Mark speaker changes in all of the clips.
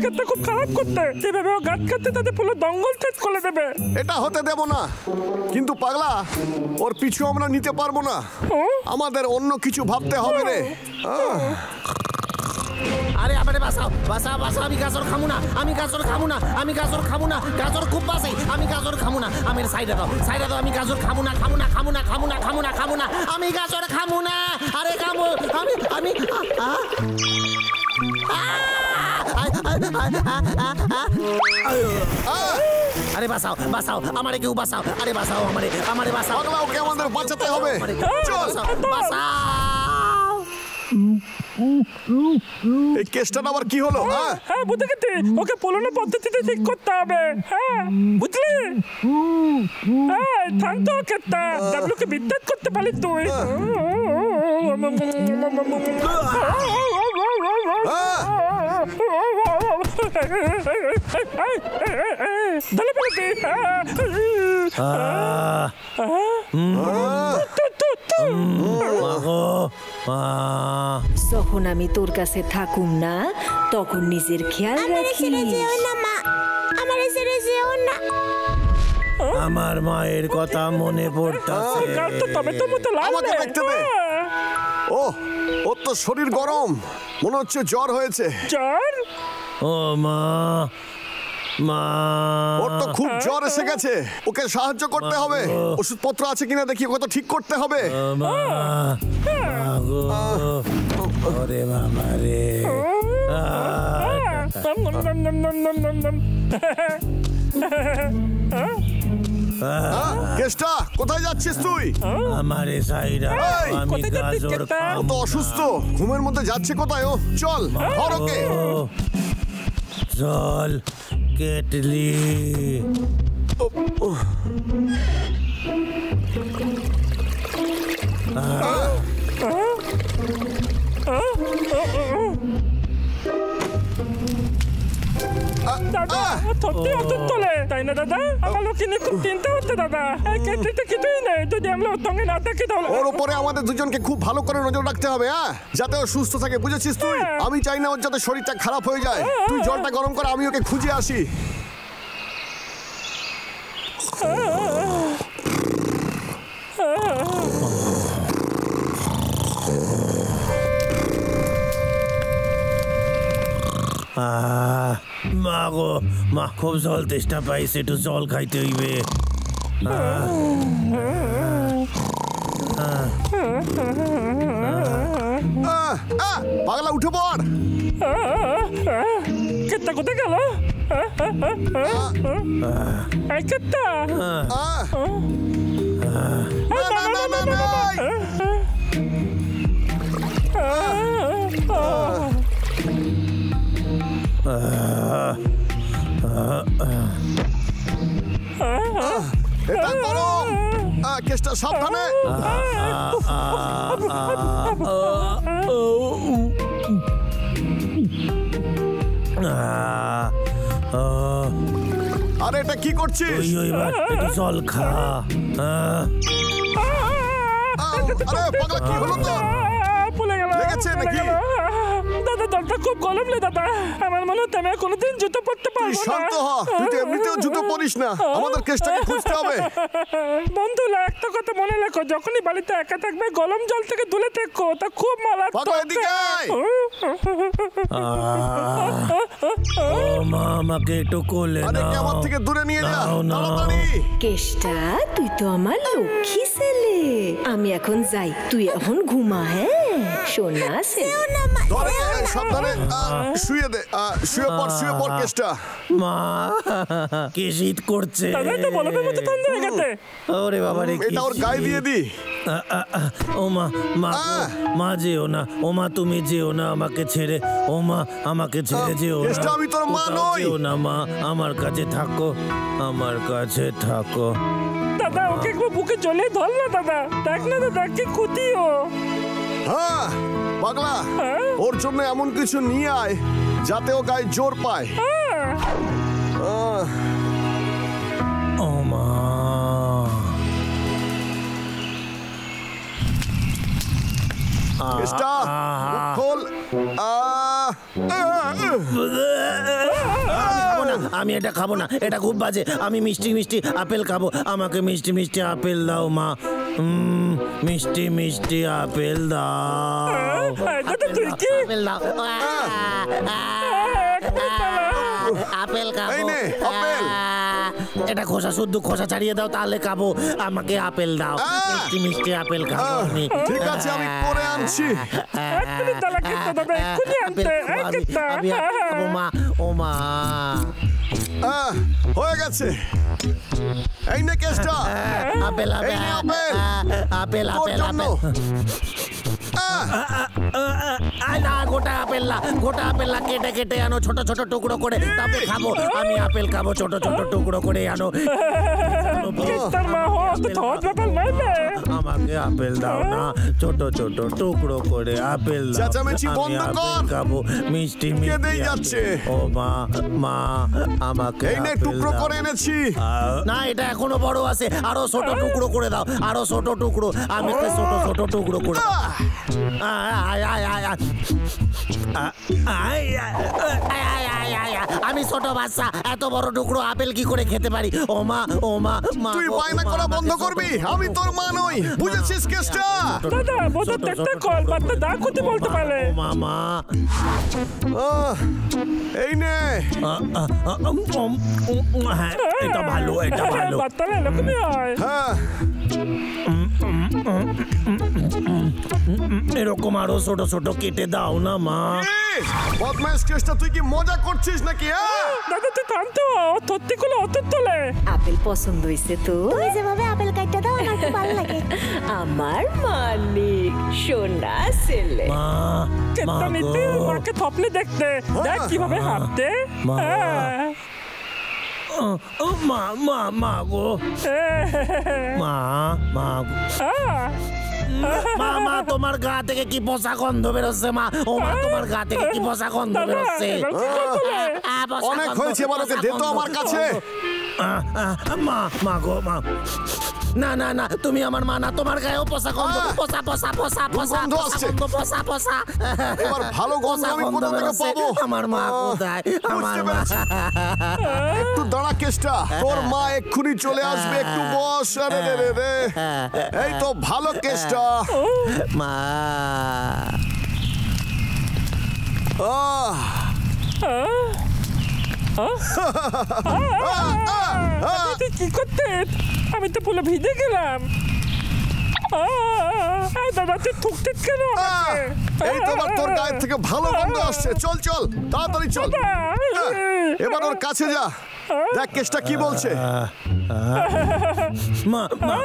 Speaker 1: খেতে খুব খারাপ করতে, যেভাবে ও গাছ খেতে তাদের পুরো দঙ্গল শেষ করে দেবে।
Speaker 2: এটা হতে দেব না। কিন্তু পাগলা, ওর পিছু আমরা নিতে পারবো না। আমাদের অন্য কিছু ভাবতে হবে রে।
Speaker 3: আরে আমারে বাঁচাও, বাঁচাও, বাঁচাও। আমি গাজর খামু না, আমি গাজর খামু না, আমি গাজর খামু না। গাজর খুব বাঁচাই, আমি গাজর খামু না। আমি সাইডে দাও, সাইডে দাও। আমি গাজর খামু না, খামু না, খামু না, খামু না, খামু না, খামু না। আমি গাজর খামু না। আরে খামু আমি আরে বাঁচাও, বাঁচাও, আমারে কেউ বাঁচাও। আরে বাঁচাও, আমারে বাঁচাও।
Speaker 2: পাগলা, ওকে আমাদের বাঁচাতে হবে। চল,
Speaker 3: বাঁচাও।
Speaker 2: এই কেসটা আবার কি হলো?
Speaker 1: হ্যাঁ বুঝতে গেছি, ওকে পুরনো পদ্ধতিতে ঠিক করতে হবে। হ্যাঁ বুঝলি? হ্যাঁ শান্ত কেসটা, ডাবলুকে বিদ্যুৎ করতে পারিস তুই।
Speaker 4: যখন আমি তোর কাছে থাকুম না তখন নিজের খেয়াল রাখিস।
Speaker 3: আমার মায়ের কথা মনে পড়তাছে।
Speaker 2: আমাকে দেখতে দে। ওর তো শরীর গরম, মনে হচ্ছে জ্বর হয়েছে।
Speaker 1: জ্বর?
Speaker 3: ও মা, মা,
Speaker 2: ওর তো খুব জ্বর এসে গেছে। ওকে সাহায্য করতে হবে। ওষুধপত্র আছে কিনা দেখি, ওকে তো ঠিক করতে হবে।
Speaker 3: ওরে বাবা রে।
Speaker 2: কেষ্টা, কোথায় যাচ্ছিস তুই?
Speaker 3: আমারে সাইরা, আমি গাজর খাবো।
Speaker 2: ও তো অসুস্থ, ঘুমের মধ্যে যাচ্ছে কোথায় ও? চল ধর ওকে।
Speaker 3: জল কেটলি।
Speaker 1: দাদা সত্যি ওষুধ তোলে, তাই না দাদা? আমার লোকে নিয়ে খুব চিন্তা হচ্ছে দাদা। এই কেটলিতে কিছুই নেই, যদি আমরা ওর সঙ্গে না থাকি তাহলে।
Speaker 2: ওর উপরে আমাদের দুজনকে খুব ভালো করে নজর রাখতে হবে, যাতে ও সুস্থ থাকে, বুঝেছিস তুই? আমি চাই না ওর যাতে শরীরটা খারাপ হয়ে যায়। তুই জলটা গরম কর, আমি ওকে খুঁজে আসি।
Speaker 3: মা গো, মা খুব জল তেষ্টা পাইছে, একটু জল খাইতে হইবে।
Speaker 2: পাগলা উঠে পড়।
Speaker 1: কেটটা কোথায় গেল? এই কেটটা
Speaker 2: এটা গরম। কেষ্টা সাবধানে। আরে এটা কি করছিস?
Speaker 3: একটু জল খা।
Speaker 2: আরে পাগলা, কি হলো তো? লেগেছে নাকি?
Speaker 1: দাদা জলটা খুব গরম রে দাদা। আমার মনে হচ্ছে আমি কোনোদিন জুতো পরতে পারবো না।
Speaker 2: শান্ত হ, তুই তো এমনিতেও জুতো পরিস না। আমাদের কেসটাকে খুঁজতে হবে।
Speaker 1: বন্ধুরা একটা কথা মনে রাখো, যখনই বাড়িতে একা থাকবে গরম জল থেকে দূরে থেকো, তা খুব মারাত্মক।
Speaker 2: পাগলা এদিকে আয়।
Speaker 3: ও মা, আমাকে একটু কোলে নাও।
Speaker 2: আরে আমার থেকে দূরে নিয়ে যা তাড়াতাড়ি।
Speaker 4: কেষ্টা, তুই তো আমার লক্ষ্মী ছেলে। আমি এখন যাই, তুই এখন ঘুমা। হ্যাঁ সোনা ছেলে।
Speaker 2: সাবধানে শুয়ে দে। শুয়ে পড় কেষ্টা।
Speaker 3: মা, কি শীত করছে। ওরে বাবা রে,
Speaker 2: এটা ওর গায়ে দিয়ে দি।
Speaker 3: ও মা, মা, মা যেও না। ও মা, তুমি যেও না আমাকে ছেড়ে। ও মা, আমাকে ছেড়ে যেও না।
Speaker 2: কেষ্টা, আমি তোর মা নই।
Speaker 3: যেও না মা, আমার কাছে থাকো, আমার কাছে থাকো।
Speaker 1: দাদা ওকে একবার বুকে জলে ধর না দাদা। দেখ না দাদা কি ক্ষতি ও।
Speaker 2: হ্যাঁ পাগলা, ওর জন্য এমন কিছু নিয়ে আয় যাতে ও গায়ে জোর পায়।
Speaker 3: ও মা
Speaker 2: কেষ্টা খোল।
Speaker 3: আমি এটা খাবো না, এটা খুব বাজে। আমি মিষ্টি মিষ্টি আপেল খাবো। আমাকে মিষ্টি মিষ্টি আপেল দাও মা। মিষ্টি মিষ্টি আপেল দাও। আপেল দাও। আপেল খাবো। এটা খোসা শুদ্ধ খোসা ছাড়িয়ে দাও তাহলে খাবো। আমাকে আপেল দাও। মিষ্টি মিষ্টি আপেল খাবো আমি।
Speaker 2: ঠিক আছে, আমি পরে আনছি।
Speaker 3: আমি খাবো মা। ও মা
Speaker 2: হয়ে গেছে। এই নে Keshta,
Speaker 3: apple apple apple apple apple. না গোটা আপেল না, গোটা আপেল না, কেটে কেটে আনো ছোট ছোট টুকরো করে, তবে খাবো। আমি আপেল খাবো, ছোট ছোট টুকরো করে আনো। আমাকে আপেল দাও না, ছোট ছোট টুকরো করে আপেল দাও।
Speaker 2: চেঁচামেচি বন্ধ কর।
Speaker 3: খাবো মিষ্টি মিষ্টি
Speaker 2: যাচ্ছে।
Speaker 3: ও মা মা আমাকে
Speaker 2: এই নে টুকরো করে এনেছি।
Speaker 3: না এটা এখনো বড় আছে, আরো ছোট টুকরো করে দাও, আরো ছোট টুকরো। আমি ছোট ছোট টুকরো করে আমি ছোট বাচ্চা, এত বড় টুকরো আপেল কি করে খেতে পারি? ও মা ও মা মা।
Speaker 2: তুই বায়না করা বন্ধ করবি, আমি তোর মা নই, বুঝেছিস কেষ্টা?
Speaker 1: দাদা বোধহয় একটা কল বার্তা দা করতে বলতে পারে।
Speaker 3: মামা
Speaker 2: এই নে।
Speaker 3: হ্যাঁ এটা ভালো, এটা ভালো।
Speaker 1: বার্তা এরকমই হয়।
Speaker 2: হ্যাঁ
Speaker 3: এরকম আরো ছোট ছোট কেটে দাও না মা।
Speaker 2: বদমাইশ কেষ্টা, তুই কি মজা করছিস নাকি?
Speaker 1: দাদা তুই থাম তো, সত্যি গুলো অত তোলে।
Speaker 4: আপেল পছন্দ হয়েছে তো?
Speaker 5: তুমি যেভাবে আপেল কাটতে দাও আমার খুব ভালো লাগে।
Speaker 4: আমার মালিক সোনা ছেলে।
Speaker 3: মা
Speaker 1: কেটটা নিতে মাকে থপলে দেখতে, দেখ কিভাবে হাঁটতে।
Speaker 3: মা মা মা গো মা মা মা মা তোমার গা থেকে কি পচা গন্ধ বেরোচ্ছে মা। ও মা তোমার গা থেকে কি পচা গন্ধ বেরোচ্ছে।
Speaker 2: অনেক হয়েছে, এবার ওকে দে তো আমার কাছে।
Speaker 3: মা মা গো মা। না না না তুমি আমার মা না, তোমার গায়েও পচা গন্ধ। পচা পচা পচা পচা পচা পচা।
Speaker 2: এবার ভালো গন্ধ আমি কোথা থেকে পাবো?
Speaker 3: আমার মা কোথায়? আমার মা।
Speaker 2: একটু দাঁড়া কেষ্টা, তোর মা এক্ষুনি চলে আসবে, একটু বস। আরে রে রে রে, এই তো ভালো কেষ্টা।
Speaker 3: মা
Speaker 1: কি করতে? আমি তো পুরো ভিজে গেলাম। দাদা তুই ঠুকতে কেন?
Speaker 2: এই তো তোর গায়ের থেকে ভালো গন্ধ আসছে। চল চল তাড়াতাড়ি চল। এবার ওর কাছে যা, দেখ কেষ্টা কি বলছে।
Speaker 3: মা মা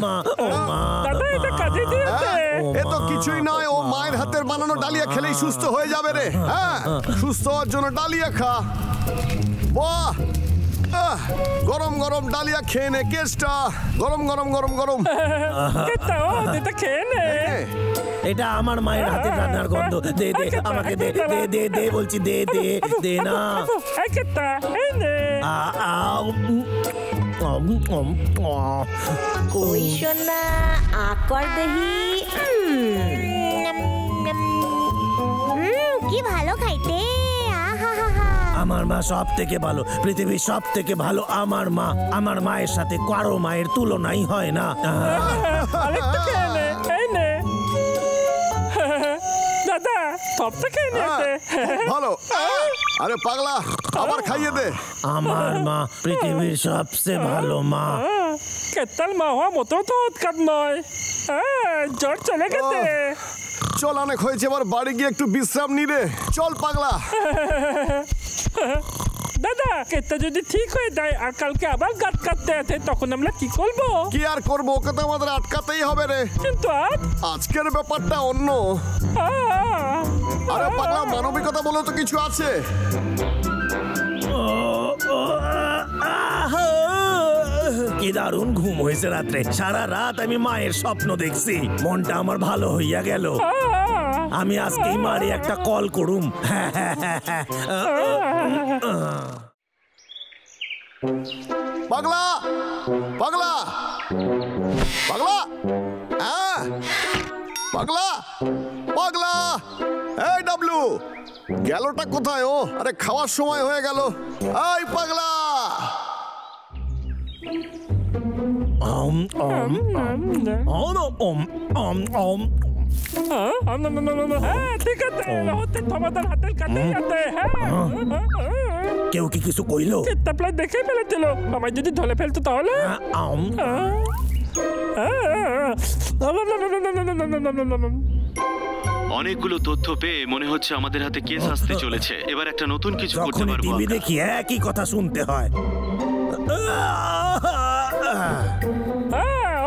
Speaker 3: মা ও মা।
Speaker 1: দাদা এটা কাজে দিয়েছে।
Speaker 2: এ তো কিছুই নয়, ও মায়ের হাতের বানানো ডালিয়া খেলেই সুস্থ হয়ে যাবে রে। হ্যাঁ সুস্থ হওয়ার জন্য ডালিয়া খা। বাহ, গরম গরম ডালিয়া খেয়ে নে কেষ্টা। গরম গরম গরম গরম।
Speaker 1: খেয়ে নে।
Speaker 3: এটা আমার মায়ের হাতের রান্নার গন্ধ। দে দে আমাকে দে দে দে দে বলছি, দে দে দে না।
Speaker 4: ওই সোনা আকর দেহি।
Speaker 5: কি ভালো খাইতে।
Speaker 3: আমার মা সব থেকে ভালো, পৃথিবীর সব থেকে ভালো আমার মা। আমার মায়ের সাথে কারো মায়ের তুলনাই হয় না।
Speaker 1: দাদা সবটা খেয়ে নিয়েছে।
Speaker 2: ভালো। আরে পাগলা, আবার খাইয়ে দে।
Speaker 3: আমার মা পৃথিবীর সবচেয়ে ভালো মা।
Speaker 1: কেতাল মা হওয়া মতো তো উৎকাত নয়। জ্বর চলে গেছে।
Speaker 2: চল অনেক হয়েছে, এবার বাড়ি গিয়ে একটু বিশ্রাম নি রে। চল পাগলা।
Speaker 1: দাদা কেতা যদি ঠিক হয়ে যায় আর কালকে আবার গাছ কাটতে আছে, তখন আমরা কি করবো?
Speaker 2: কি আর করবো, ওকে তো আমাদের আটকাতেই হবে রে।
Speaker 1: কিন্তু
Speaker 2: আজকের ব্যাপারটা অন্য। আরে পাগলা, মানবিকতা বলে তো কিছু আছে।
Speaker 3: কি দারুণ ঘুম হয়েছে রাত্রে। সারা রাত আমি মায়ের স্বপ্ন দেখছি, মনটা আমার ভালো হইয়া গেল। আমি আজকেই মারি একটা কল করুম।
Speaker 2: পাগলা পাগলা পাগলা পাগলা পাগলা, এই ডাবলু গেলটা কোথায়? ও আরে খাওয়ার সময় হয়ে গেল। এই পাগলা,
Speaker 1: ঠিক আছে, তোমাদের হাতের কাছে আছে।
Speaker 3: কেউ কি কিছু কইলো?
Speaker 1: চিত্তাপ্লাই দেখে ফেলেছিল, আমায় যদি ধরে ফেলতো তাহলে।
Speaker 6: অনেকগুলো তথ্য পেয়ে মনে হচ্ছে আমাদের হাতে কেস আসতে চলেছে। এবার একটা নতুন কিছু করতে
Speaker 3: যখনই
Speaker 6: পারবো
Speaker 3: টিভি
Speaker 6: আমরা।
Speaker 3: দেখি একই কথা শুনতে হয়।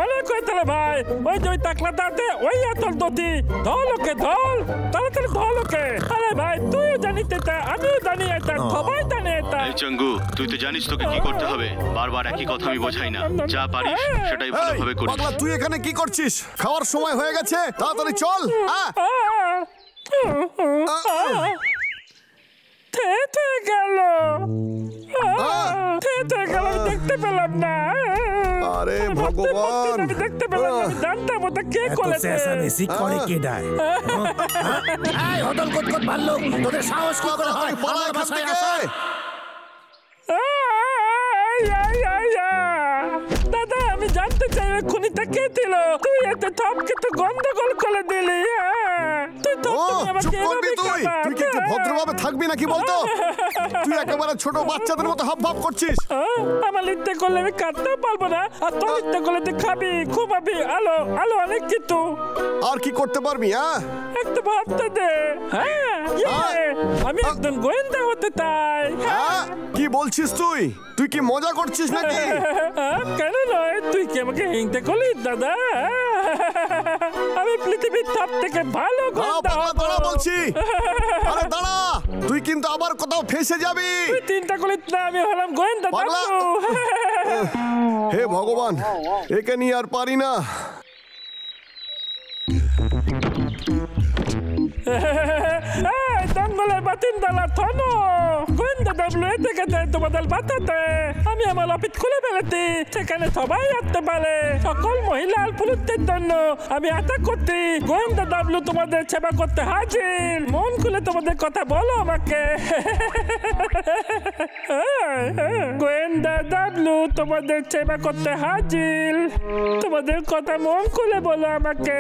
Speaker 1: অনেক হয়ে তাহলে ভাই, ওই যে ওই টাকলা দাঁতে ওই এতল দতি ধল ওকে, ধল তাড়াতাড়ি ধল ওকে। আরে ভাই তুইও জানিস এটা, আমিও জানি এটা, সবাই জানে এটা।
Speaker 6: এই চঙ্গু, তুই তো জানিস তোকে কি করতে হবে। বারবার একই কথা আমি বোঝাই না, যা পারিস সেটাই ভালোভাবে করিস।
Speaker 2: পাগলা তুই এখানে কি করছিস? খাওয়ার সময় হয়ে গেছে, তাড়াতাড়ি চল।
Speaker 1: থেতে গেল, থেতে গেল, আমি দেখতে পেলাম না।
Speaker 2: আরে ভগবান,
Speaker 1: আমি দেখতে পেলাম, আমি জানতাম ওটা কে
Speaker 3: এত
Speaker 1: করেছে।
Speaker 3: চেঁচামেচি করে কে ডায়? এই হদল কটকট ভাল্লুক, তোদের সাহস কি করে হয়
Speaker 2: পালা
Speaker 3: আমার
Speaker 2: এখান
Speaker 3: বাসায়
Speaker 2: থেকে।
Speaker 3: আসার?
Speaker 1: দাদা আমি জানতে চাই ওই খুনিটা কে ছিল। তুই এত থপকে তো গন্ডগোল করে দিলি। তুই তো
Speaker 2: ও চুপ করবি তুই? তুই কি একটু ভদ্রভাবে থাকবি নাকি বলতো? তুই একেবারে ছোট বাচ্চাদের মতো হাবভাব করছিস।
Speaker 1: আমার ইচ্ছে করলে আমি কাটতেও পারবো না, আর তোর ইচ্ছে করলে তুই খাবি ঘুমাবি, আলো আলো অনেক কিছু।
Speaker 2: আর কি করতে পারবি?
Speaker 1: একটু ভাবতে দে। আমি একজন গোয়েন্দা হতে চাই।
Speaker 2: কি বলছিস তুই? তুই কি মজা করছিস নাকি?
Speaker 1: কেন নয়, তুই কি আমাকে হিংতে করলি দাদা? আমি পৃথিবীর সব থেকে ভালো গোয়েন্দা হব।
Speaker 2: দাঁড়া বলছি, আরে দাঁড়া, তুই কিন্তু আবার কোথাও ফেসে যাবি।
Speaker 1: তুই চিন্তা করিস না, আমি হলাম গোয়েন্দা।
Speaker 2: পাগলা। হে ভগবান, একে নিয়ে আর পারি না।
Speaker 1: জঙ্গলের বাতিনদালা থনো গোয়েন্দা ডাবলু এতে গেছে তোমাদের বাঁচাতে। আমি আমার অফিস খুলে ফেলেছি, সেখানে সবাই আসতে পারে। সকল মহিলা আর পুরুষদের জন্য আমি আশা করছি গোয়েন্দা ডাবলু তোমাদের সেবা করতে হাজির। মন খুলে তোমাদের কথা বলো আমাকে। গোয়েন্দা ডাবলু তোমাদের সেবা করতে হাজির। তোমাদের কথা মন খুলে বলো আমাকে।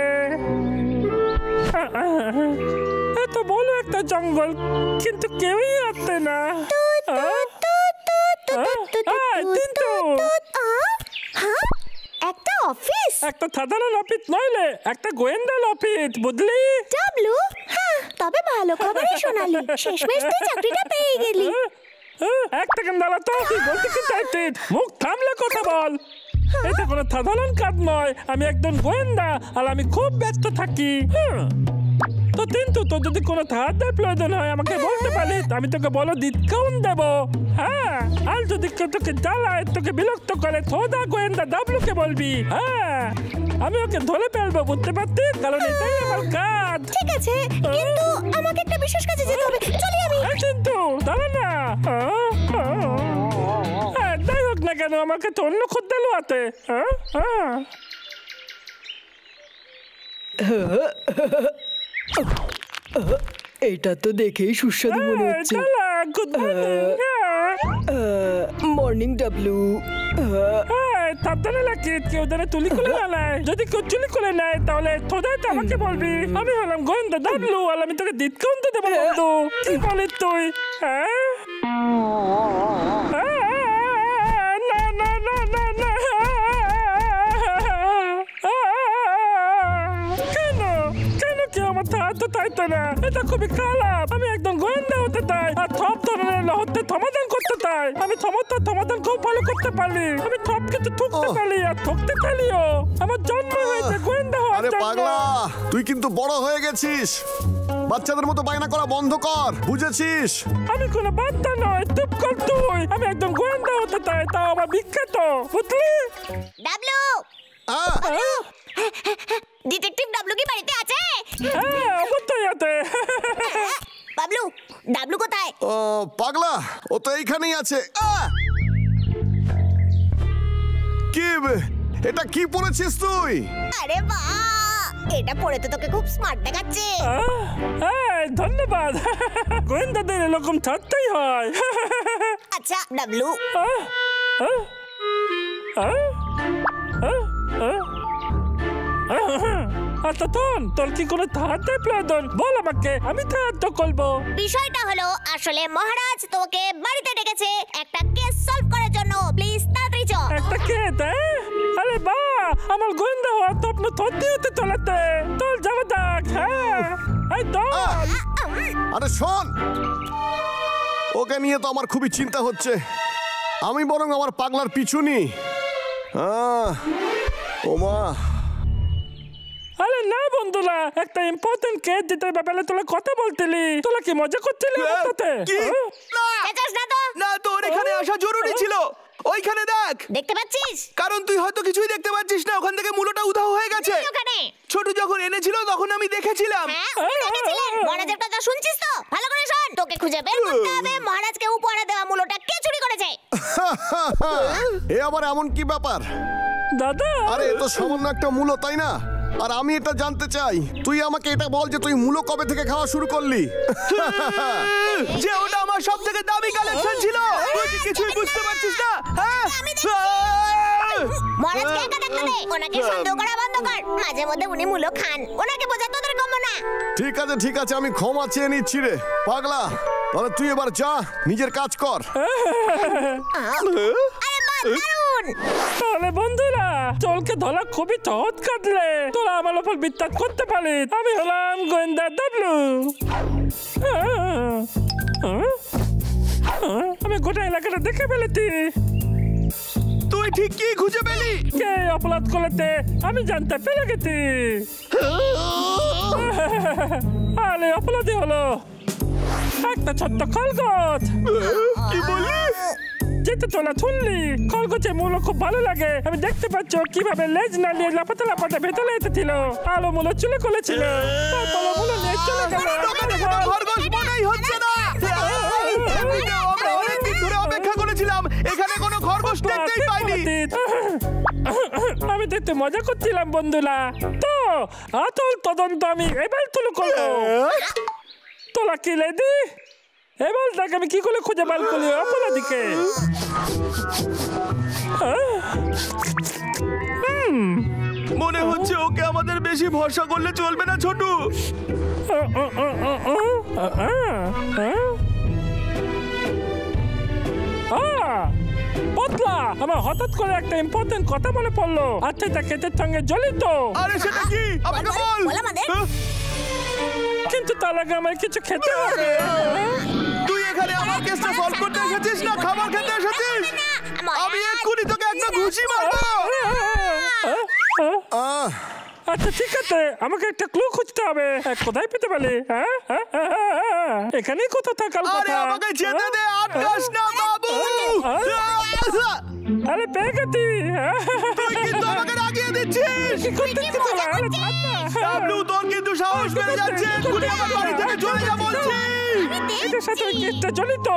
Speaker 1: এত বড় একটা জঙ্গল, কিন্তু কেউই আসছে না।
Speaker 5: একটা অফিস,
Speaker 1: একটা সাধারণ অফিস নইলে একটা গোয়েন্দা অফিস, বুঝলি?
Speaker 5: ডাবলু। হ্যাঁ, তবে ভালো খবরই শোনালি, শেষমেশ তুই চাকরিটা পেয়ে গেলি।
Speaker 1: এক সেকেন্ড দাঁড়া তো, তুই বলতে কি চাইছিস? মুখ থামলে কথা বল। এটা কোনো সাধারণ কাজ নয়, আমি একজন গোয়েন্দা আর আমি খুব ব্যস্ত থাকি। তো কিন্তু তোর যদি কোনো সাহায্যের প্রয়োজন হয় আমাকে বলতে পারিস, আমি তোকে বলো ডিসকাউন্ট দেবো। হ্যাঁ, আর যদি কেউ তোকে জ্বালায়, তোকে বিরক্ত করে, সোজা গোয়েন্দা ডাবলুকে বলবি। হ্যাঁ, আমি ওকে ধরে ফেলবো, বুঝতে পারছিস? কারণ এটাই আমার কাজ।
Speaker 5: ঠিক আছে, কিন্তু আমাকে একটা বিশেষ কাজে যেতে হবে। চলি আমি।
Speaker 1: কিন্তু দাঁড়া না, যাই হোক না কেন, আমার কাছে অন্য খদ্দেরও আছে।
Speaker 7: এটা তো দেখেই সুস্বাদু মনে হচ্ছে। Morning W.
Speaker 1: সাবধানে লাগিস, কেউ যেন তুলি করে না নেয়। যদি কেউ চুলি করে নেয় তাহলে তোদের তো আমাকে বলবি। আমি হলাম গোয়েন্দা ডাবলু আর আমি তোকে ডিসকাউন্ট দেবো বন্ধু। কি বলিস তুই? না না না না না, কেন কেন কেউ আমার সাহায্য চাইতো না? এটা খুবই খারাপ। আমি একদম গোয়েন্দা হতে চাই আর সব ধরনের হত্যা সমাধান করতে চাই। আমি সমস্ত সমাধান খুব ভালো করতে পারি। আমি সব কিছু ঠুকতে পারি আর ঠকতে পারিও। আমার জন্ম হয়েছে গোয়েন্দা হওয়ার
Speaker 2: আরে
Speaker 1: জন্য।
Speaker 2: পাগলা, তুই কিন্তু বড় হয়ে গেছিস। বাচ্চাদের মতো বায়না করা বন্ধ কর, বুঝেছিস?
Speaker 1: আমি কোনো বাচ্চা নয়, চুপ কর তুই। আমি একদম গোয়েন্দা হতে চাই, তাও আবার বিখ্যাত, বুঝলি?
Speaker 5: ডাবলু, ডিটেকটিভ ডাবলু কি বাড়িতে আছে?
Speaker 1: হ্যাঁ, অবশ্যই আছে।
Speaker 5: বাবলু, ডাবলু কোথায়?
Speaker 2: পাগলা, ও তো এইখানেই আছে। কি এটা কি পড়েছিস তুই?
Speaker 5: আরে বাহ, এটা পরে তো তোকে খুব স্মার্ট দেখাচ্ছে।
Speaker 1: ধন্যবাদ। গোয়েন্দাদের এরকম থাকতেই হয়।
Speaker 5: আচ্ছা ডাবলু,
Speaker 1: আচ্ছা তোর কি কোনো সাহায্য প্রয়োজন? বল আমাকে, আমি সাহায্য করবো।
Speaker 5: বিষয়টা হলো আসলে মহারাজ তোকে বাড়িতে ডেকেছে একটা কেস সলভ করার জন্য। প্লিজ তাড়াতাড়ি চল।
Speaker 1: একটা কেস? আরে বাহ, আমার গোয়েন্দা হওয়া স্বপ্ন সত্যি হতে চলেছে। তোর যাওয়া যাক। হ্যাঁ এই তো।
Speaker 2: আরে শোন, ওকে নিয়ে তো আমার খুবই চিন্তা হচ্ছে। আমি বরং আমার পাগলার পিছু নি। ওমা,
Speaker 1: আরে না বন্ধুরা, একটা ইম্পর্টেন্ট কেস দিতে ব্যাপারে তোরা কথা বলছিলি। তোরা কি মজা করছিলি আমার সাথে?
Speaker 5: চেঁচাস না তো।
Speaker 8: না, তোর এখানে আসা জরুরি ছিল। ওইখানে দেখ।
Speaker 5: দেখতে পাচ্ছিস?
Speaker 8: কারণ তুই হয়তো কিছুই দেখতে পাচ্ছিস না, ওখান থেকে মূলটা উধাও হয়ে গেছে।
Speaker 5: ওখানে
Speaker 8: ছোট যখন এনেছিল তখন আমি দেখেছিলাম।
Speaker 5: হ্যাঁ, উনি দেখেছিলেন। মহারাজের কথা শুনছিস তো? ভালো করে শোন। তোকে খুঁজে বের করতে হবে মহারাজকে উপহার দেওয়া মূলটা কে চুরি করেছে।
Speaker 2: এ আবার এমন কি ব্যাপার?
Speaker 1: দাদা,
Speaker 2: আরে এ তো সামান্য একটা মূলো, তাই না? আর আমি এটা জানতে চাই, তুই আমাকে এটা বল যে তুই মূলো কবে থেকে খাওয়া শুরু করলি?
Speaker 8: যে ওটা আমার সবথেকে দামি কালেকশন ছিল। তুই কি কিছুই বুঝতে পারছিস না? হ্যাঁ,
Speaker 5: মহারাজকে একা দেখতে দে। ওনাকে সন্দেহ করা বন্ধ কর। মাঝে মধ্যে উনি মূল খান, ওনাকে বোঝা তোদের কম না।
Speaker 2: ঠিক আছে ঠিক আছে, আমি ক্ষমা চেয়ে নিচ্ছি রে পাগলা। তাহলে তুই এবার যা, নিজের কাজ কর।
Speaker 5: আরে বাহ, দারুণ।
Speaker 1: তাহলে বন্ধুরা, চলকে ধরা খুবই সহজ কাটলে তোরা আমার উপর বিশ্বাস করতে পারিস। আমি হলাম গোয়েন্দা ডাবলু। আমি গোটা এলাকাটা দেখে ফেলেছি।
Speaker 8: তুই ঠিক কি খুঁজে পেলি?
Speaker 1: কে অপরাধ করেছে আমি জানতে পেরে গেছি। আরে অপরাধী হলো একটা ছোট্ট খরগোশ।
Speaker 8: কি বলিস?
Speaker 1: যেতে তোলা শুনলি, খরগোশের মূল খুব ভালো লাগে। আমি দেখতে পাচ্ছ কিভাবে লেজ না নিয়ে লাপাতে লাপাতে ভেতরে এসেছিল। আলো মূল চুলে করেছিল, তারপর মূল নিয়ে চলে গেল।
Speaker 8: খরগোশ মনেই হচ্ছে না। আমরা অনেকদিন ধরে অপেক্ষা করেছিলাম, এখানে কোনো খরগোশ দেখতেই পাইনি।
Speaker 1: আমি তো একটু মজা করছিলাম বন্ধুরা। তো আসল তদন্ত আমি এবার শুরু করবো। তোলা কি লেডি? এবার দেখ আমি কি করে খুঁজে বার করি অপরাধীকে।
Speaker 8: মনে হচ্ছে ওকে আমাদের বেশি ভরসা করলে চলবে না ছোটু।
Speaker 1: পতলা, আমার হঠাৎ করে একটা ইম্পর্টেন্ট কথা মনে পড়লো। আচ্ছা, এটা ক্ষেতের সঙ্গে জড়িত।
Speaker 8: আরে সেটা কি? আমাকে বল।
Speaker 5: বল আমাদের।
Speaker 1: কিন্তু তার আগে আমার কিছু খেতে হবে।
Speaker 8: তুই এখানে আমার কেসটা সলভ করতে এসেছিস না খাবার খেতে এসেছিস? আমি এক্ষুনি তোকে একটা ঘুষি মারবো।
Speaker 1: আচ্ছা ঠিক আছে, আমাকে একটা ক্লু খুঁজতে হবে। কোথায় পেতে পারি? এখানেই কোথাও থাকার
Speaker 8: আরে
Speaker 1: কথা।
Speaker 8: আমাকে যেতে দে, আটকাস না বাবু।
Speaker 1: আরে পেয়ে গেছি।
Speaker 8: তুই কিন্তু আমাকে রাগিয়ে দিচ্ছিস।
Speaker 1: কি করছিস তোরা? আরে ছাড় না।
Speaker 8: ডাবলু, তোর কিন্তু সাহস বেড়ে যাচ্ছে। এক্ষুনি আমার বাড়ি থেকে চলে যা বলছি।
Speaker 1: এটার সাথে ওই কেসটা জড়িত।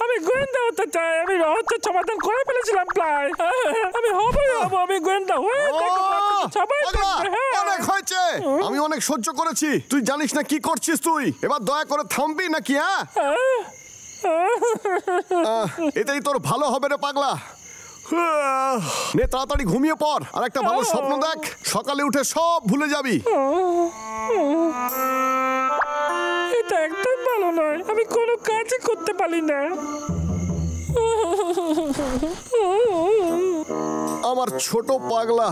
Speaker 1: আমি গোয়েন্দা হতে চাই। আমি রহস্যের সমাধান করে ফেলেছিলাম প্রায়। আমি হবই হব। আমি গোয়েন্দা হয়ে সবাই
Speaker 2: অনেক হয়েছে, আমি অনেক সহ্য করেছি। তুই জানিস না কি করছিস তুই। এবার দয়া করে থামবি নাকি? এটাই তোর ভালো হবে রে পাগলা। নে তাড়াতাড়ি ঘুমিয়ে পড়, আর একটা ভালো স্বপ্ন দেখ। সকালে উঠে সব ভুলে যাবি।
Speaker 1: এটা একদম ভালো নয়। আমি কোনো কাজই করতে পারি না।
Speaker 2: আমার ছোট পাগলা,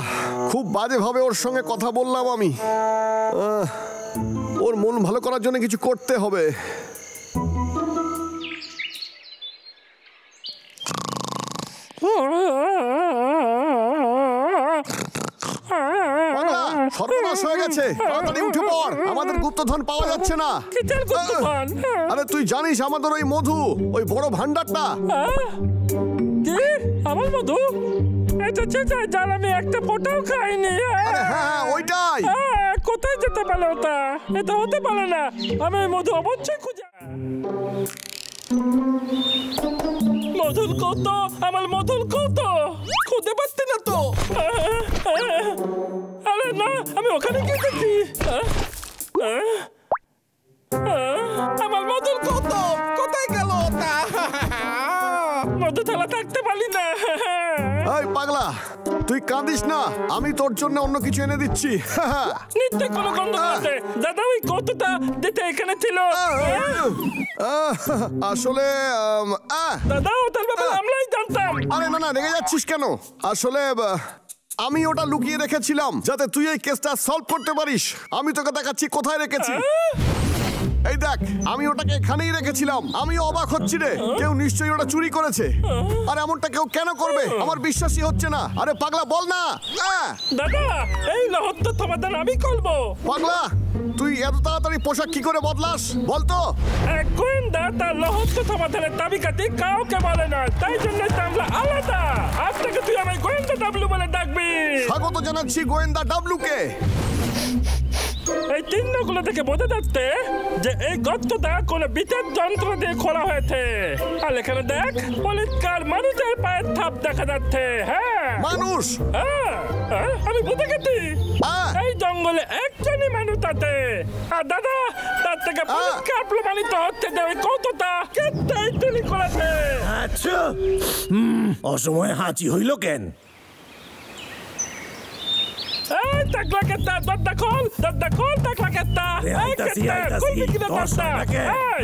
Speaker 2: খুব বাজেভাবে ওর সঙ্গে কথা বললাম আমি। ওর মন ভালো করার জন্য কিছু করতে হবে। সর্বনাশ হয়ে গেছে, তাড়াতাড়ি উঠে পড়। আমাদের গুপ্তধন পাওয়া যাচ্ছে না।
Speaker 1: কিসের গুপ্তধন?
Speaker 2: আরে তুই জানিস আমাদের ওই মধু, ওই বড় ভান্ডারটা।
Speaker 1: কি? আমার মধু? এটা চেঁচায় যার আমি একটা ফোটাও খাইনি।
Speaker 2: আরে হ্যাঁ, ওইটাই।
Speaker 1: কোথায় যেতে পারে ওটা? এটা হতে পারে না। আমি ওই মধু অবশ্যই খুঁজে কত আমার মধুর কত খুঁজে পাচ্ছি না তো। আরে না, আমি ওখানে কি দেখি? আমার মধুর কত কোথায় গেল? মধু থালা থাকতে পারি না।
Speaker 2: এই পাগলা, তুই কাঁদিস না, আমি তোর জন্য অন্য কিছু এনে দিচ্ছি।
Speaker 1: নিশ্চয় কোনো গন্ডগোল আছে। দাদা ওই কতটা যেটা এখানে ছিল।
Speaker 2: আসলে
Speaker 1: দাদা ওটার ব্যাপারে আমরাই জানতাম।
Speaker 2: আরে না না, রেগে যাচ্ছিস কেন? আসলে আমি ওটা লুকিয়ে রেখেছিলাম যাতে তুই এই কেসটা সলভ করতে পারিস। আমি তোকে দেখাচ্ছি কোথায় রেখেছি। এই দেখ, আমি ওটাকে এখানেই রেখেছিলাম। আমি অবাক হচ্ছি রে, কেউ নিশ্চয়ই ওটা চুরি করেছে। আর এমনটা কেউ কেন করবে? আমার বিশ্বাসই হচ্ছে না। আরে পাগলা, বল না।
Speaker 1: দাদা এই লহত্ব সমাধান আমি করব।
Speaker 2: পাগলা, তুই এত তাড়াতাড়ি পোশাক কি করে বদলাস বলতো?
Speaker 1: এক গোয়েন্দা তার লহত্ব সমাধানের দাবিকাঠি কাউকে বলে না, তাই জন্য আমরা আলাদা। আজ থেকে তুই আমায় গোয়েন্দা ডাবলু বলে ডাকবি।
Speaker 2: স্বাগত জানাচ্ছি গোয়েন্দা ডাবলুকে।
Speaker 1: এই চিহ্নগুলো থেকে বোঝা যাচ্ছে যে এই গর্তটা কোনো বিশেষ যন্ত্র দিয়ে খোলা হয়েছে। আর এখানে দেখ, পরিষ্কার মানুষের পায়ের ছাপ দেখা যাচ্ছে। হ্যাঁ,
Speaker 2: মানুষ।
Speaker 1: আমি বুঝে গেছি, এই জঙ্গলে একজনই মানুষ আছে। আর দাদা, তার থেকে পরিষ্কার প্রমাণিত হচ্ছে যে ওই কতটা কেটে চুরি করেছে।
Speaker 3: আচ্ছা, অসময়ে হাঁচি হইল কেন?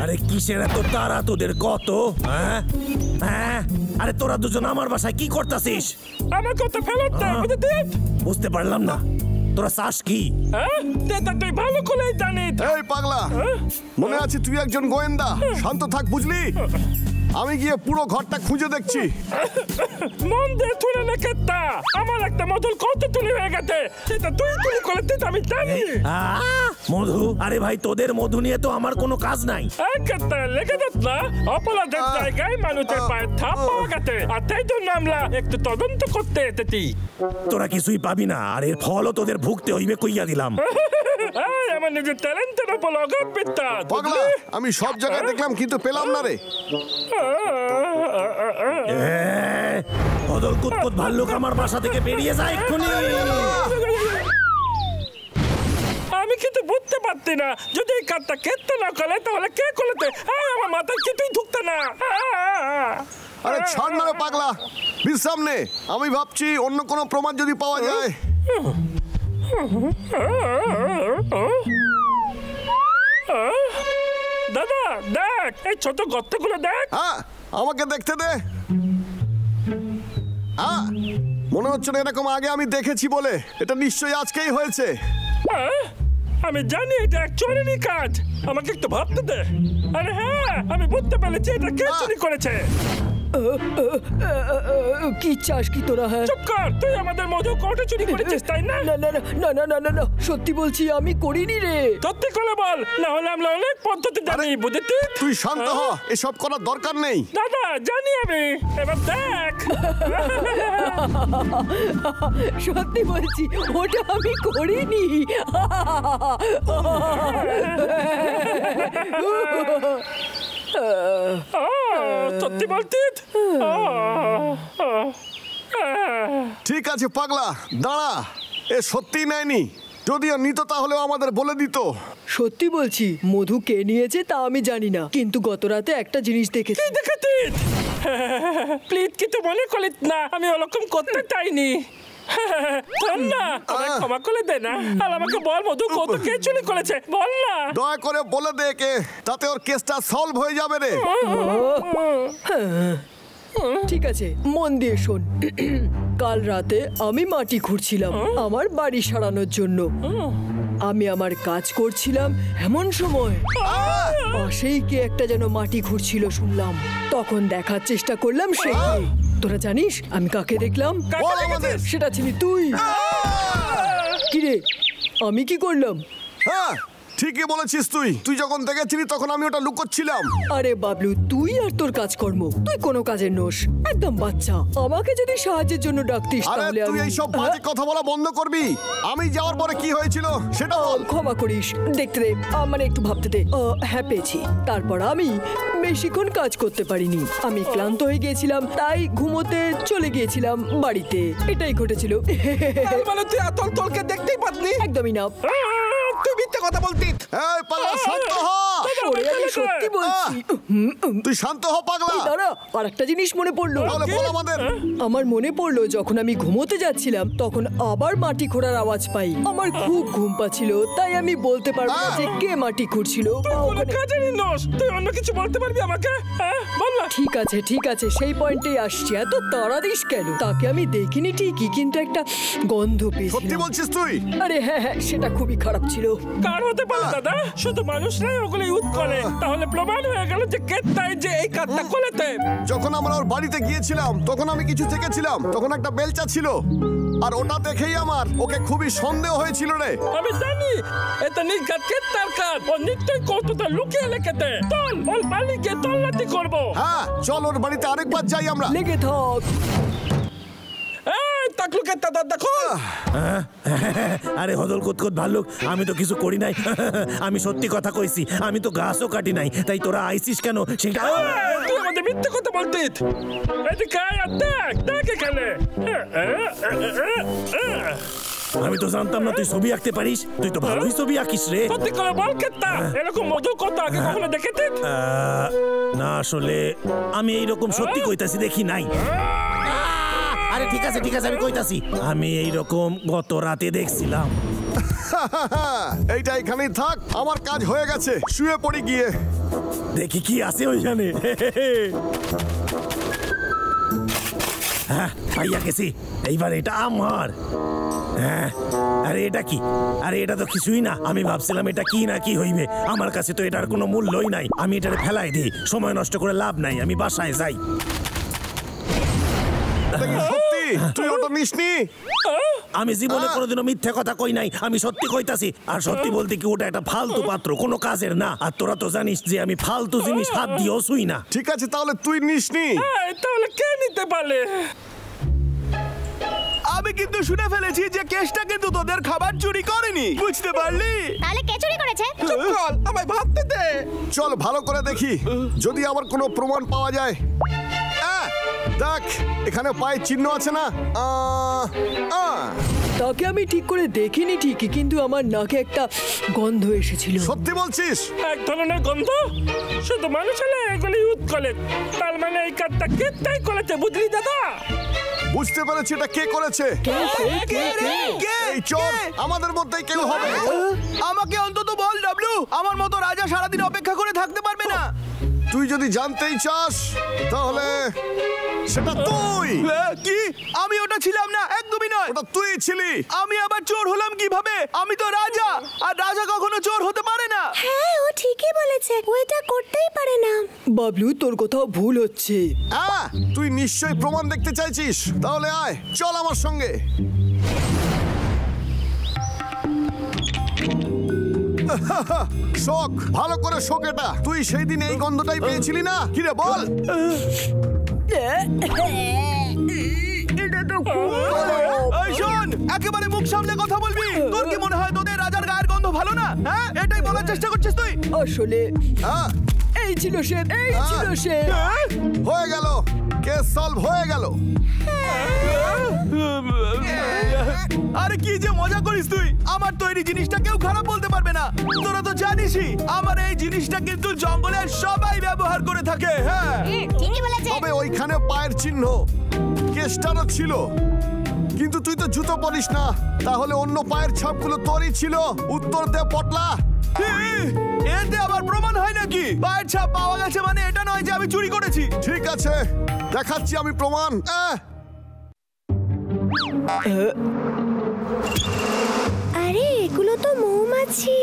Speaker 3: আরে কিসের এত তারা তোদের? কত? আরে তোরা দুজন আমার বাসায় কি করতেছিস?
Speaker 1: আমার কথা ফেরত দে,
Speaker 3: বুঝতে পারলাম না, তোরা চাস কি?
Speaker 1: তুই ভালো করে জানিস।
Speaker 2: এই পাগলা, মনে আছে তুই একজন গোয়েন্দা? শান্ত থাক, বুঝলি? আমি গিয়ে পুরো ঘরটা খুঁজে দেখছি।
Speaker 1: মন দিয়ে তুলে লেখেতা আমার একটা মধুর কত তুলি হয়ে গেছে, সেটা তুই তুলি করেছিস আমি জানি।
Speaker 3: মধু? আরে ভাই, তোদের মধু নিয়ে তো আমার কোনো কাজ নাই।
Speaker 1: লেগে যাস না, অপরাধের জায়গায় মানুষের পায়ে ছাপ পাওয়া গেছে, আর তাই জন্য আমরা একটু তদন্ত করতে এসেছি।
Speaker 3: তোরা কিছুই পাবি না, আর এর ফলও তোদের ভুগতে হইবে কইয়া দিলাম।
Speaker 1: আমার নিজের ট্যালেন্টের উপর অগাধ বিশ্বাস।
Speaker 2: পাগলা, আমি সব জায়গায় দেখলাম কিন্তু পেলাম না রে।
Speaker 3: বদল কুতকুত ভাল্লুক আমার বাসা থেকে বেরিয়ে যায় এক্ষুনি।
Speaker 1: আমি কিন্তু বুঝতে পারছি না, যদি এই কাজটা কেটে না করে তাহলে কে করেছে? আমার মাথায় কিছুই ঢুকতে না।
Speaker 2: আরে ছাড় না রে পাগলা, বিশ্রাম নে। আমি ভাবছি অন্য কোনো প্রমাণ যদি পাওয়া যায়।
Speaker 1: দাদা দেখ, এই ছোট গর্তগুলো দেখ।
Speaker 2: আমাকে দেখতে দে। মনে হচ্ছে না এরকম আগে আমি দেখেছি বলে। এটা নিশ্চয়ই আজকেই হয়েছে।
Speaker 1: আমি জানি এটা এক চোরেরই কাজ, আমাকে একটু ভাবতে দে। আরে হ্যাঁ, আমি বুঝতে পেরেছি এটা কে চুরি করেছে।
Speaker 7: কি চাস কি তোরা? হ্যাঁ,
Speaker 1: চুপ কর, তুই আমাদের মধু কোটে চুরি করেছিস তাই না?
Speaker 7: না না না না না না না, সত্যি বলছি আমি করিনি রে।
Speaker 1: সত্যি করে বল, না হলে আমরা অনেক পদ্ধতি জানি, বুঝেছিস?
Speaker 2: তুই শান্ত হ, এসব করার দরকার নেই।
Speaker 1: দাদা জানি আমি, এবার দেখ।
Speaker 7: সত্যি বলছি, ওটা আমি করিনি।
Speaker 1: সত্যি বলছিস?
Speaker 2: ঠিক আছে পাগলা, দাঁড়া। এ সত্যি নেয়নি, যদিও নিত তাহলেও আমাদের বলে দিত।
Speaker 7: সত্যি বলছি, মধু কে নিয়েছে তা আমি জানি না, কিন্তু গত রাতে একটা জিনিস দেখেছি।
Speaker 1: কি দেখেছিস? প্লিজ কিছু মনে করিস না, আমি ওরকম করতে চাইনি। না, ক্ষমা করে দে না, আর আমাকে বল মধু কত কে চুরি করেছে, বল না।
Speaker 2: দয়া করে বলে দে কে, তাতে ওর কেসটা সলভ হয়ে যাবে রে।
Speaker 7: ঠিক আছে, মন দিয়ে শোন। কাল রাতে আমি মাটি খুঁড়ছিলাম আমার বাড়ি সারানোর জন্য। আমি আমার কাজ করছিলাম, এমন সময় পাশেই কে একটা যেন মাটি খুঁড়ছিল শুনলাম। তখন দেখার চেষ্টা করলাম সে কে। তোরা জানিস আমি কাকে দেখলাম? সেটা ছিলি তুই। কিরে, আমি কি করলাম?
Speaker 2: ঠিকই বলেছিস তুই যখন দেখেছিলি তখন আমি ওটা লুকোচ্ছিলাম।
Speaker 7: আরে বাবলু, তুই আর তোর কাজকর্ম, তুই কোনো কাজের নোস, একদম বাচ্চা। আমাকে যদি সাহায্যের জন্য ডাকতিস
Speaker 2: আরে
Speaker 7: তাহলে
Speaker 2: তুই
Speaker 7: আমি
Speaker 2: এইসব বাজে কথা বলা বন্ধ করবি। আমি যাওয়ার পরে কি হয়েছিল সেটা বল।
Speaker 7: ক্ষমা করিস, দেখতে দে, মানে একটু ভাবতে দে। হ্যাঁ, পেয়েছি। তারপর আমি বেশিক্ষণ কাজ করতে পারিনি, আমি ক্লান্ত হয়ে গিয়েছিলাম, তাই ঘুমোতে চলে গিয়েছিলাম বাড়িতে। এটাই ঘটেছিল।
Speaker 8: মানে তুই আতল তলকে দেখতেই পাতনি?
Speaker 7: একদমই না।
Speaker 8: তুই মিথ্যে কথা বলতিস।
Speaker 2: এই পাগলা, শান্ত হ।
Speaker 7: ওরে, আমি সত্যি বলছি।
Speaker 2: তুই শান্ত হ পাগলা।
Speaker 7: এই দাঁড়া, আর একটা জিনিস মনে পড়লো।
Speaker 2: তাহলে বল আমাদের।
Speaker 7: আমার মনে পড়লো যখন আমি ঘুমোতে যাচ্ছিলাম তখন আবার মাটি খোঁড়ার আওয়াজ পাই। আমার খুব ঘুম পাচ্ছিল, তাই আমি বলতে পারবো না যে কে মাটি খুঁড়ছিল।
Speaker 1: কোনো কাজেরই নোস, তুই অন্য কিছু বলতে পারবি আমাকে? বল না।
Speaker 7: ঠিক আছে, সেই পয়েন্টেই আসছি। এত তাড়া দিস কেন? তাকে আমি দেখিনি ঠিকই, কিন্তু একটা গন্ধ
Speaker 2: সত্যি
Speaker 7: পেয়েছিলাম।
Speaker 2: বলছিস তুই?
Speaker 7: আরে হ্যাঁ, সেটা খুবই খারাপ ছিল।
Speaker 1: কার হতে পারে দাদা? শুধু মানুষরাই ওগুলো ইউজ করে, তাহলে প্রমাণ হয়ে গেল যে কেতাই যে এই কাজটা করেছে।
Speaker 2: যখন আমরা ওর বাড়িতে গিয়েছিলাম তখন আমি কিছু দেখেছিলাম, তখন একটা বেলচা ছিল, আর ওটা দেখেই আমার ওকে খুবই সন্দেহ হয়েছিল রে।
Speaker 1: আমি জানি এটা নির্ঘাত কেতার কাজ। ও নিশ্চয়ই কৌতুকটা লুকিয়ে রেখেছে। চল, ওর বাড়িকে তল্লাশি করবো।
Speaker 2: হ্যাঁ চল, ওর বাড়িতে আরেকবার যাই আমরা।
Speaker 7: লেগে থাক।
Speaker 1: তাকলু কেতা দেখো।
Speaker 3: আরে হদল কুতকুত ভাল্লুক, আমি তো কিছু করি নাই। আমি সত্যি কথা কইছি, আমি তো গাছও কাটি নাই, তাই তোরা আইছিস কেন সেটা?
Speaker 1: তুই আমাদের মিথ্যে কথা বলতিস। এদিকে আয় আর দেখ এখানে।
Speaker 3: আমি তো জানতাম না তুই ছবি আঁকতে পারিস। তুই তো ভালোই ছবি আঁকিস রে।
Speaker 1: সত্যি করে বল কেতা, এরকম মধু কত আগে কখনো দেখেছিস?
Speaker 3: না, আসলে আমি এইরকম সত্যি কইতাছি দেখি নাই। আরে ঠিক আছে আমি কইতাছি, আমি এইরকম গত রাতে দেখছিলাম।
Speaker 2: এইটা এখানেই থাক, আমার কাজ হয়ে গেছে, শুয়ে পড়ি গিয়ে।
Speaker 3: দেখি কি আছে ওইখানে। হ্যাঁ, পাইয়া গেছি। এইবার এটা আমার। হ্যাঁ, আরে এটা কি? আরে এটা তো কিছুই না। আমি ভাবছিলাম এটা কি না কি হইবে। আমার কাছে তো এটার কোনো মূল্যই নাই। আমি এটারে ফেলাই দিই, সময় নষ্ট করে লাভ নাই। আমি বাসায় যাই।
Speaker 2: সত্যি তুই ওটা নিসনি?
Speaker 3: আমি জীবনে কোনোদিনও মিথ্যে কথা কই নাই, আমি সত্যি কইতাছি। আর সত্যি বলতে কি, ওটা একটা ফালতু পাত্র, কোনো কাজের না। আর তোরা তো জানিস যে আমি ফালতু জিনিস হাত দিয়েও ছুঁই না।
Speaker 2: ঠিক আছে, তাহলে তুই নিসনি।
Speaker 1: তাহলে কে নিতে পারলে?
Speaker 8: আমি কিন্তু শুনে ফেলেছি যে কেসটা কিন্তু তোদের খাবার চুরি করেনি, বুঝতে পারলি?
Speaker 5: তাহলে কে চুরি করেছে?
Speaker 8: চুপ কর, আমায় ভাবতে দে।
Speaker 2: চল ভালো করে দেখি, যদি আবার কোনো প্রমাণ পাওয়া যায়। দেখ, এখানে পায়ের চিহ্ন আছে না?
Speaker 7: তাকে আমি ঠিক করে দেখিনি ঠিকই, কিন্তু আমার নাকে একটা গন্ধ এসেছিল।
Speaker 2: সত্যি বলছিস?
Speaker 1: এক ধরনের গন্ধ? শুধু মানুষ হলে এগুলি ইউজ করে, তার মানে এই কাজটা কেতাই করেছে, বুঝলি দাদা?
Speaker 2: বুঝতে পেরেছি এটা কে করেছে। এই চোর আমাদের মধ্যেই কেউ হবে।
Speaker 8: আমাকে অন্তত বল ডাবলু, আমার মতো রাজা সারাদিন অপেক্ষা করে থাকতে পারবে না।
Speaker 2: তুই যদি জানতেই চাস তাহলে সেটা তুই।
Speaker 8: কি? আমি ওটা ছিলাম না, একদমই নয়।
Speaker 2: ওটা তুই ছিলি।
Speaker 8: আমি আবার চোর হলাম কিভাবে? আমি তো রাজা, আর রাজা কখনো চোর হতে পারে না।
Speaker 5: হ্যাঁ, ও ঠিকই বলেছে, ও এটা করতেই পারে না।
Speaker 7: বাবলু, তোর কোথাও ভুল হচ্ছে।
Speaker 2: তুই নিশ্চয়ই প্রমাণ দেখতে চাইছিস, তাহলে আয়, চল আমার সঙ্গে। শোক, ভালো করে শোক এটা। তুই সেই দিন এই গন্ধটাই পেয়েছিলি না? কিরে বল।
Speaker 8: এই শোন, একেবারে মুখ সামলে কথা বলবি। তোর কি মনে হয় তোদের রাজার গায়ের গন্ধ ভালো না? হ্যাঁ, এটাই বলার চেষ্টা করছিস তুই?
Speaker 7: আসলে এই ছিল সে।
Speaker 2: হয়ে গেল, কেস সলভ হয়ে গেল।
Speaker 8: আরে কি যে মজা করিস তুই। আমার তৈরি জিনিসটা কেউ খারাপ বলতে পারবে না। তোরা তো জানিসই আমার এই জিনিসটা কিন্তু জঙ্গলের সবাই ব্যবহার করে থাকে। হ্যাঁ,
Speaker 5: ঠিকই বলেছে।
Speaker 2: তবে ওইখানে পায়ের চিহ্ন কেসটারও ছিল, কিন্তু তুই তো জুতো পরিস না, তাহলে অন্য পায়ের ছাপগুলো তোরই ছিল। উত্তর দে পটলা।
Speaker 8: এতে আবার প্রমাণ হয় নাকি? পায়ের ছাপ পাওয়া গেছে মানে এটা নয় যে আমি চুরি করেছি।
Speaker 2: ঠিক আছে, দেখাচ্ছি আমি প্রমাণ।
Speaker 5: আরে এগুলো তো মৌমাছি।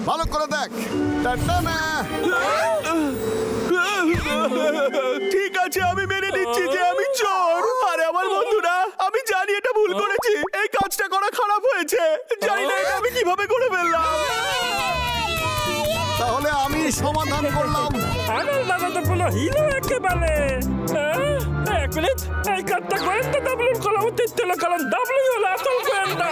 Speaker 2: ভালো করে দেখ।
Speaker 8: ঠিক আছে, আমি মেনে নিচ্ছি যে আমি চোর। আরে আমার বন্ধুরা, আমি জানি এটা ভুল করেছি, এই কাজটা করা খারাপ
Speaker 2: সমাধান করলাম।
Speaker 1: আমার দাদা তো পুরো হিরো একেবারে। এক মিনিট, এই কাজটা গোয়েন্দা ডাবলুর করা উচিত ছিল, কারণ ডাবলুই হলো আসল গোয়েন্দা।